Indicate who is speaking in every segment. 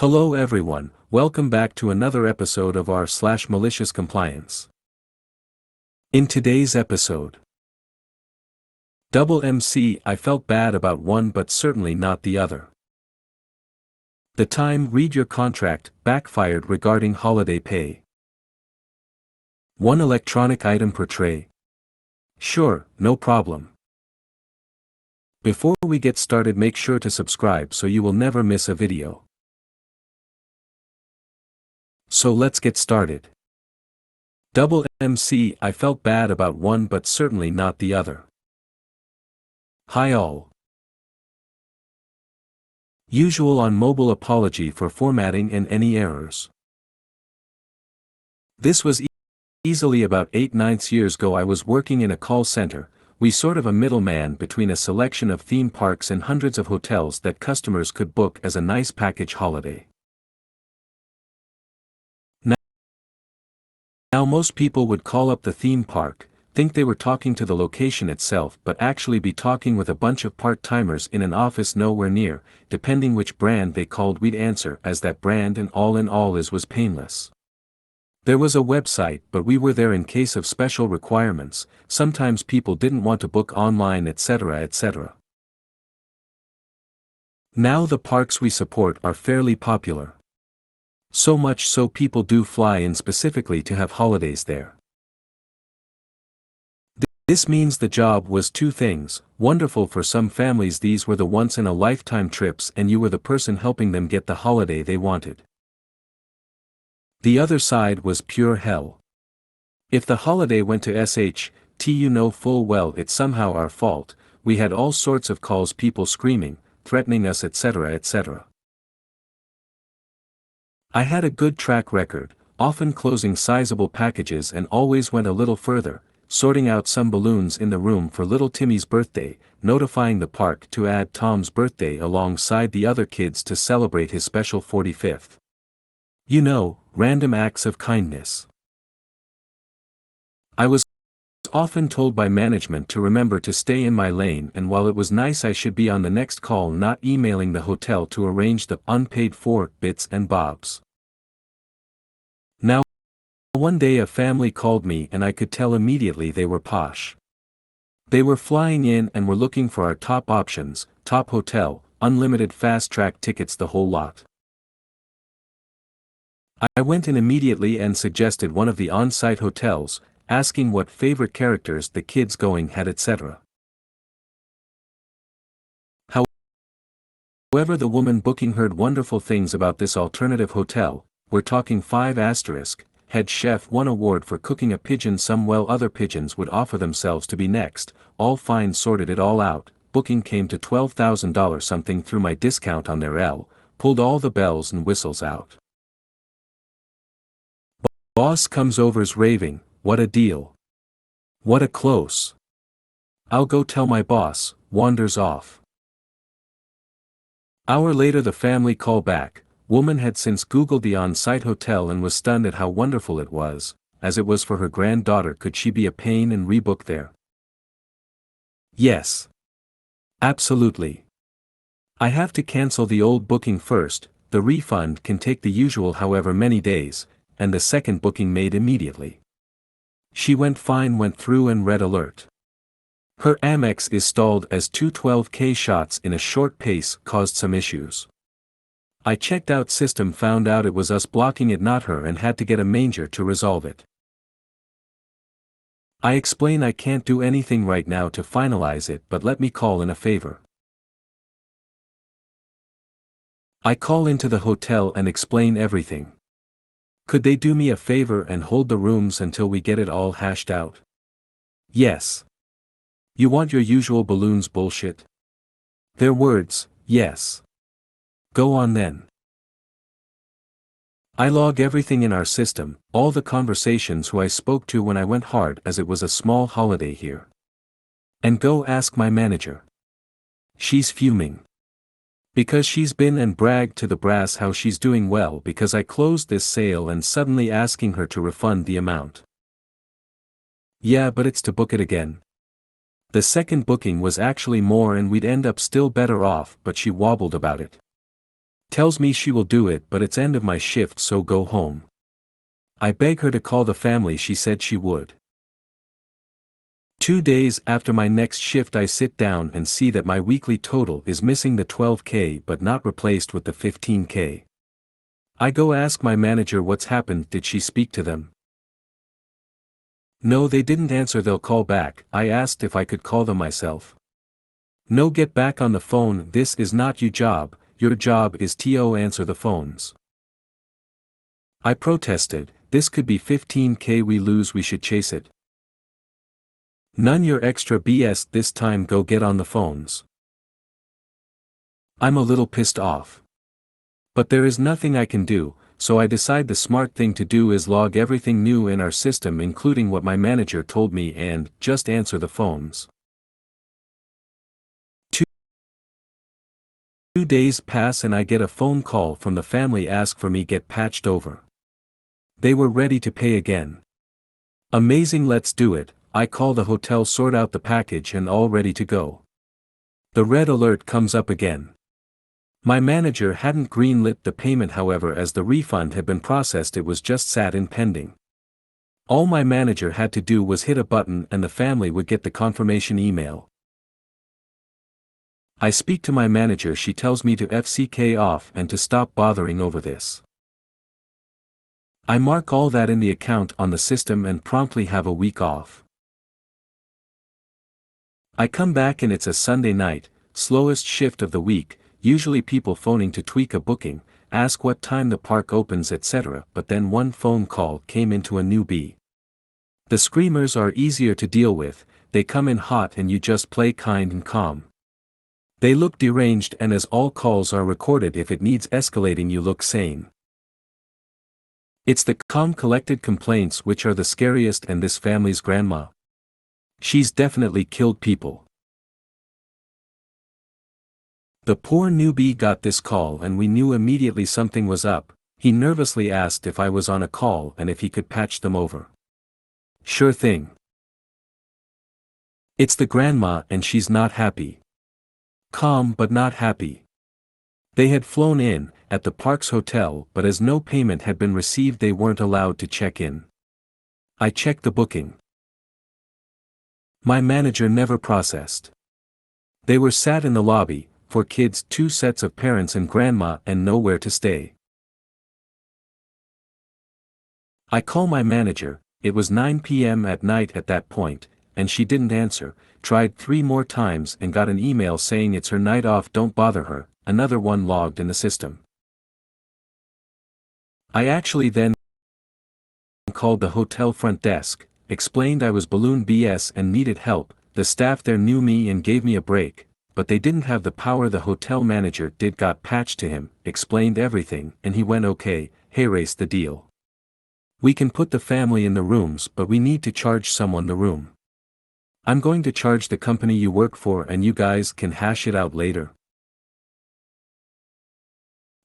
Speaker 1: Hello everyone, welcome back to another episode of our Malicious Compliance. In today's episode, Double MC I felt bad about one but certainly not the other. The time read your contract backfired regarding holiday pay. One electronic item per tray. Sure, no problem. Before we get started, make sure to subscribe so you will never miss a video. So let's get started. Double MC I felt bad about one but certainly not the other. Hi all. Usual on mobile apology for formatting and any errors. This was easily about 8-9 years ago. I was working in a call center, we sort of a middleman between a selection of theme parks and hundreds of hotels that customers could book as a nice package holiday. Now most people would call up the theme park, think they were talking to the location itself but actually be talking with a bunch of part-timers in an office nowhere near. Depending which brand they called, we'd answer as that brand, and all in all was painless. There was a website, but we were there in case of special requirements. Sometimes people didn't want to book online, etc., etc. Now the parks we support are fairly popular. So much so people do fly in specifically to have holidays there. This means the job was two things: wonderful for some families, these were the once-in-a-lifetime trips and you were the person helping them get the holiday they wanted. The other side was pure hell. If the holiday went to SHT, you know full well it's somehow our fault. We had all sorts of calls, people screaming, threatening us, etc., etc. I had a good track record, often closing sizable packages, and always went a little further, sorting out some balloons in the room for little Timmy's birthday, notifying the park to add Tom's birthday alongside the other kids to celebrate his special 45th. You know, random acts of kindness. I was often told by management to remember to stay in my lane, and while it was nice, I should be on the next call, not emailing the hotel to arrange the unpaid for bits and bobs. Now, one day a family called me and I could tell immediately they were posh. They were flying in and were looking for our top options, top hotel, unlimited fast-track tickets, the whole lot. I went in immediately and suggested one of the on-site hotels, asking what favorite characters the kids going had, etc. However, the woman booking heard wonderful things about this alternative hotel. We're talking 5 asterisk, head chef won award for cooking a pigeon, some well other pigeons would offer themselves to be next, all fine, sorted it all out, booking came to $12,000 something through my discount on their L, pulled all the bells and whistles out. Boss comes over's raving, what a deal. What a close. I'll go tell my boss, wanders off. Hour later the family call back. Woman had since Googled the on-site hotel and was stunned at how wonderful it was, as it was for her granddaughter. Could she be a pain and rebook there? Yes. Absolutely. I have to cancel the old booking first, the refund can take the usual however many days, and the second booking made immediately. She went fine, went through and red alert. Her Amex is stalled as 212K shots in a short pace caused some issues. I checked out system, found out it was us blocking it, not her, and had to get a manager to resolve it. I explain I can't do anything right now to finalize it, but let me call in a favor. I call into the hotel and explain everything. Could they do me a favor and hold the rooms until we get it all hashed out? Yes. You want your usual balloons bullshit? Their words, yes. Go on then. I log everything in our system, all the conversations, who I spoke to when I went hard as it was a small holiday here. And go ask my manager. She's fuming. Because she's been and bragged to the brass how she's doing well because I closed this sale, and suddenly asking her to refund the amount. Yeah, but it's to book it again. The second booking was actually more and we'd end up still better off, but she wobbled about it. Tells me she will do it but it's end of my shift so go home. I beg her to call the family she said she would. 2 days after my next shift I sit down and see that my weekly total is missing the 12K but not replaced with the 15K. I go ask my manager what's happened, did she speak to them? No, they didn't answer, they'll call back. I asked if I could call them myself. No, get back on the phone, this is not your job is to answer the phones. I protested, this could be 15K we lose, we should chase it. None your extra BS this time, go get on the phones. I'm a little pissed off. But there is nothing I can do, so I decide the smart thing to do is log everything new in our system including what my manager told me and just answer the phones. 2 days pass and I get a phone call from the family ask for me get patched over. They were ready to pay again. Amazing, let's do it. I call the hotel, sort out the package and all ready to go. The red alert comes up again. My manager hadn't greenlit the payment, however, as the refund had been processed, it was just sat in pending. All my manager had to do was hit a button and the family would get the confirmation email. I speak to my manager, she tells me to FCK off and to stop bothering over this. I mark all that in the account on the system and promptly have a week off. I come back and it's a Sunday night, slowest shift of the week, usually people phoning to tweak a booking, ask what time the park opens etc. But then one phone call came into a newbie. The screamers are easier to deal with, they come in hot and you just play kind and calm. They look deranged and as all calls are recorded if it needs escalating you look sane. It's the calm collected complaints which are the scariest, and this family's grandma. She's definitely killed people. The poor newbie got this call and we knew immediately something was up. He nervously asked if I was on a call and if he could patch them over. Sure thing. It's the grandma and she's not happy. Calm but not happy. They had flown in at the park's hotel, but as no payment had been received they weren't allowed to check in. I checked the booking. My manager never processed. They were sat in the lobby, 4 kids, 2 sets of parents and grandma, and nowhere to stay. I call my manager, it was 9 p.m. at night at that point, and she didn't answer, tried 3 more times and got an email saying it's her night off, don't bother her, another one logged in the system. I actually then called the hotel front desk, explained I was balloon BS and needed help. The staff there knew me and gave me a break, but they didn't have the power the hotel manager did, got patched to him, explained everything, and he went okay, hey race the deal. We can put the family in the rooms but we need to charge someone the room. I'm going to charge the company you work for and you guys can hash it out later.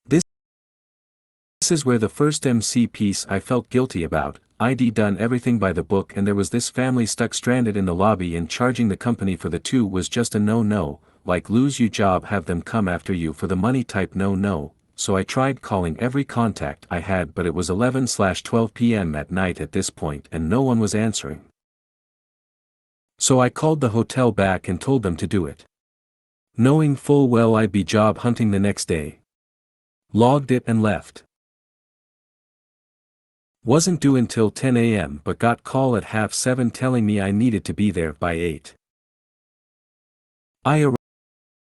Speaker 1: This is where the first MC piece I felt guilty about. I'd done everything by the book and there was this family stuck stranded in the lobby, and charging the company for the 2 was just a no-no, like lose your job have them come after you for the money type no-no. So I tried calling every contact I had, but it was 11/12 p.m. at night at this point and no one was answering. So I called the hotel back and told them to do it. Knowing full well I'd be job hunting the next day. Logged it and left. Wasn't due until 10 a.m. but got call at 7:30 telling me I needed to be there by 8. I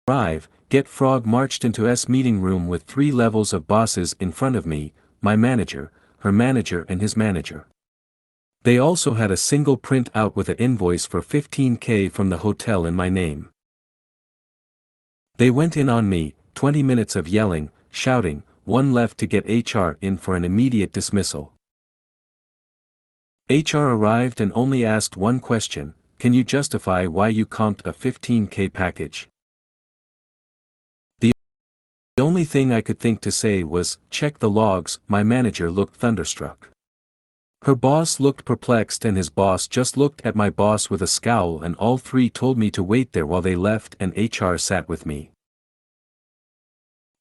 Speaker 1: arrive, get frog marched into S meeting room with 3 levels of bosses in front of me, my manager, her manager and his manager. They also had a single print out with an invoice for 15K from the hotel in my name. They went in on me, 20 minutes of yelling, shouting, 1 left to get HR in for an immediate dismissal. HR arrived and only asked one question, can you justify why you comped a 15K package? The only thing I could think to say was, check the logs. My manager looked thunderstruck. Her boss looked perplexed and his boss just looked at my boss with a scowl, and all 3 told me to wait there while they left and HR sat with me.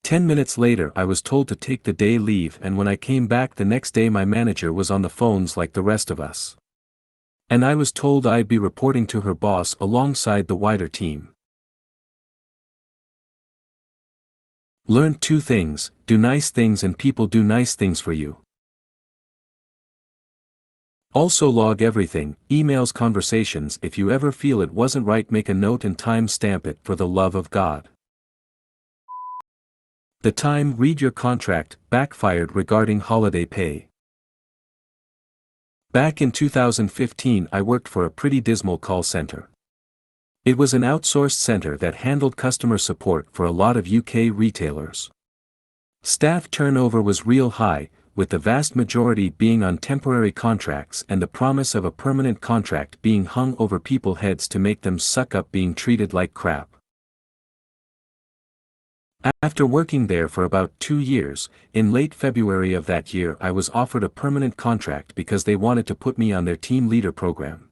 Speaker 1: 10 minutes later I was told to take the day leave, and when I came back the next day my manager was on the phones like the rest of us. And I was told I'd be reporting to her boss alongside the wider team. Learned 2 things: do nice things and people do nice things for you. Also log everything, emails, conversations. If you ever feel it wasn't right, make a note and time stamp it, for the love of God. The time: read your contract. Backfired regarding holiday pay. Back in 2015 I worked for a pretty dismal call center. It was an outsourced center that handled customer support for a lot of UK retailers. Staff turnover was real high, with the vast majority being on temporary contracts and the promise of a permanent contract being hung over people's heads to make them suck up being treated like crap. After working there for about 2 years, in late February of that year I was offered a permanent contract because they wanted to put me on their team leader program.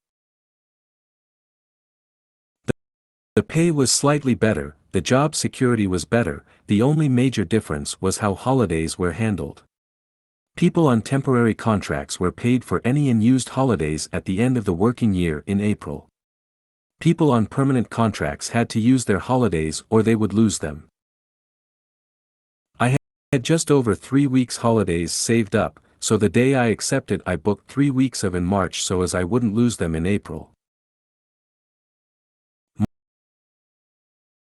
Speaker 1: The pay was slightly better, the job security was better, the only major difference was how holidays were handled. People on temporary contracts were paid for any unused holidays at the end of the working year in April. People on permanent contracts had to use their holidays or they would lose them. I had just over 3 weeks holidays saved up, so the day I accepted I booked 3 weeks of in March so as I wouldn't lose them in April.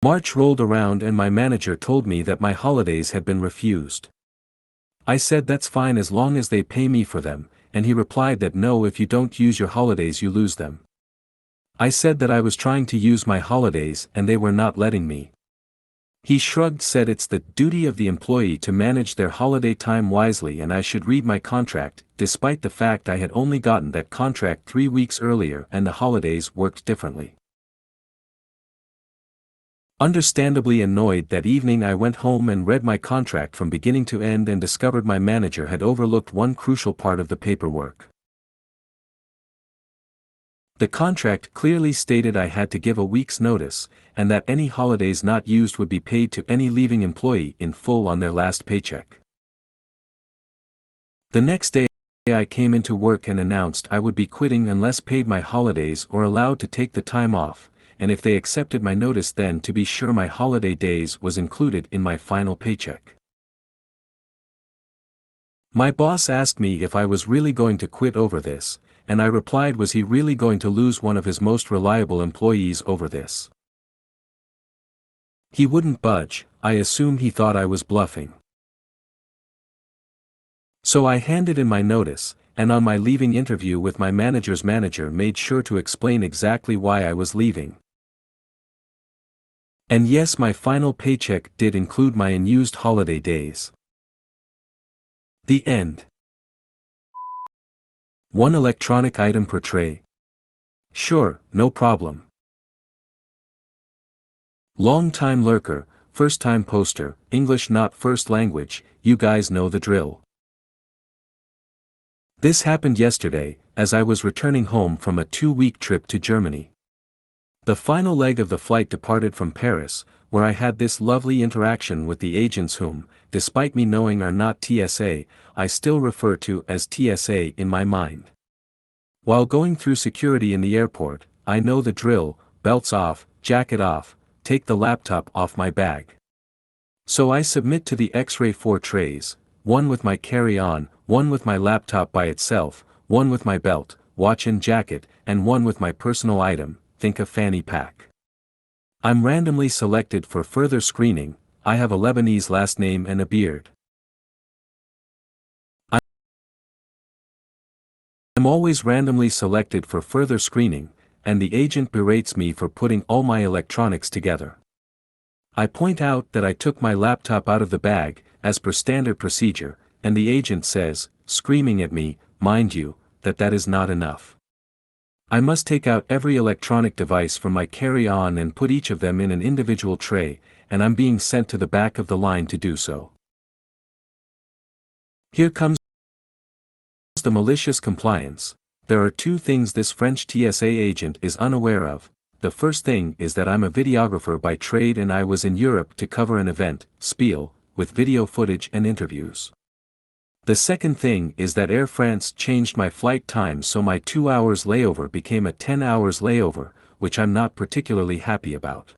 Speaker 1: March rolled around and my manager told me that my holidays had been refused. I said that's fine as long as they pay me for them, and he replied that no, if you don't use your holidays you lose them. I said that I was trying to use my holidays and they were not letting me. He shrugged, said it's the duty of the employee to manage their holiday time wisely and I should read my contract, despite the fact I had only gotten that contract 3 weeks earlier and the holidays worked differently. Understandably annoyed that evening I went home and read my contract from beginning to end and discovered my manager had overlooked one crucial part of the paperwork. The contract clearly stated I had to give a week's notice, and that any holidays not used would be paid to any leaving employee in full on their last paycheck. The next day I came into work and announced I would be quitting unless paid my holidays or allowed to take the time off, and if they accepted my notice then to be sure my holiday days was included in my final paycheck. My boss asked me if I was really going to quit over this, and I replied, was he really going to lose one of his most reliable employees over this? He wouldn't budge. I assumed he thought I was bluffing. So I handed in my notice, and on my leaving interview with my manager's manager made sure to explain exactly why I was leaving. And yes, my final paycheck did include my unused holiday days. The end. 1 electronic item per tray. Sure, no problem. Long-time lurker, first-time poster, English not first language, you guys know the drill. This happened yesterday, as I was returning home from a 2-week trip to Germany. The final leg of the flight departed from Paris, where I had this lovely interaction with the agents whom, despite me knowing are not TSA, I still refer to as TSA in my mind. While going through security in the airport, I know the drill: belts off, jacket off, take the laptop off my bag. So I submit to the X-ray 4 trays, one with my carry-on, one with my laptop by itself, one with my belt, watch and jacket, and one with my personal item, think a fanny pack. I'm randomly selected for further screening. I have a Lebanese last name and a beard. I'm always randomly selected for further screening, and the agent berates me for putting all my electronics together. I point out that I took my laptop out of the bag, as per standard procedure, and the agent says, screaming at me, mind you, that is not enough. I must take out every electronic device from my carry-on and put each of them in an individual tray, and I'm being sent to the back of the line to do so. Here comes the malicious compliance. There are 2 things this French TSA agent is unaware of. The first thing is that I'm a videographer by trade and I was in Europe to cover an event, Spiel, with video footage and interviews. The second thing is that Air France changed my flight time, so my 2 hours layover became a 10 hours layover, which I'm not particularly happy about.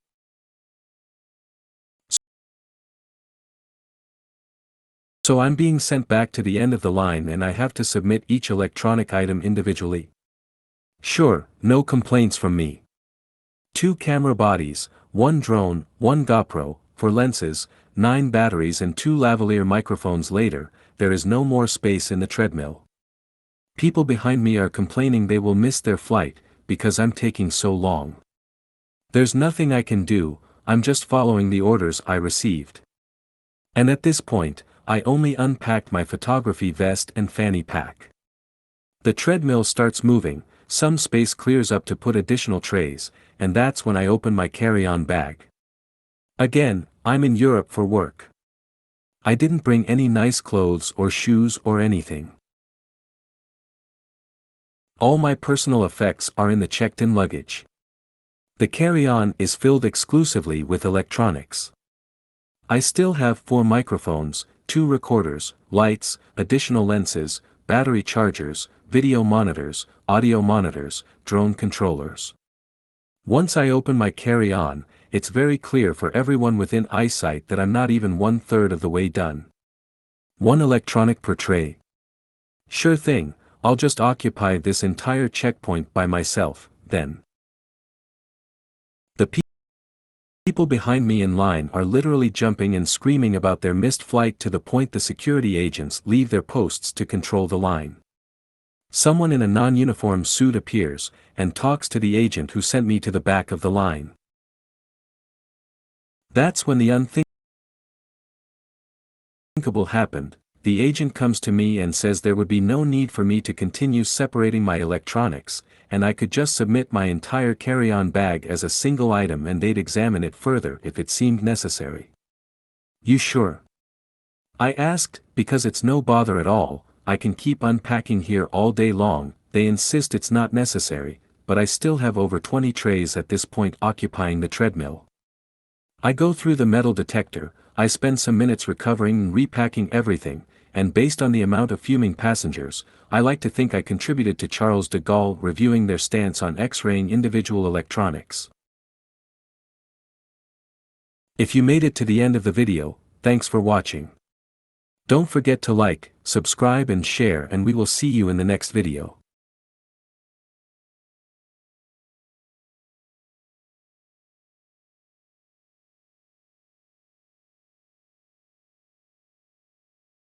Speaker 1: So I'm being sent back to the end of the line and I have to submit each electronic item individually. Sure, no complaints from me. 2 camera bodies, 1 drone, 1 GoPro, 4 lenses, 9 batteries and 2 lavalier microphones later, there is no more space in the treadmill. People behind me are complaining they will miss their flight, because I'm taking so long. There's nothing I can do, I'm just following the orders I received. And at this point, I only unpacked my photography vest and fanny pack. The treadmill starts moving, some space clears up to put additional trays, and that's when I open my carry-on bag. Again, I'm in Europe for work. I didn't bring any nice clothes or shoes or anything. All my personal effects are in the checked-in luggage. The carry-on is filled exclusively with electronics. I still have 4 microphones, 2 recorders, lights, additional lenses, battery chargers, video monitors, audio monitors, drone controllers. Once I open my carry-on, it's very clear for everyone within eyesight that I'm not even 1/3 of the way done. 1 electronic per tray. Sure thing, I'll just occupy this entire checkpoint by myself, then. The people behind me in line are literally jumping and screaming about their missed flight to the point the security agents leave their posts to control the line. Someone in a non-uniform suit appears, and talks to the agent who sent me to the back of the line. That's when the unthinkable happened. The agent comes to me and says there would be no need for me to continue separating my electronics, and I could just submit my entire carry-on bag as a single item and they'd examine it further if it seemed necessary. You sure? I asked, because it's no bother at all, I can keep unpacking here all day long. They insist it's not necessary, but I still have over 20 trays at this point occupying the treadmill. I go through the metal detector, I spend some minutes recovering and repacking everything, and based on the amount of fuming passengers, I like to think I contributed to Charles de Gaulle reviewing their stance on X-raying individual electronics. If you made it to the end of the video, thanks for watching. Don't forget to like, subscribe and share, and we will see you in the next video.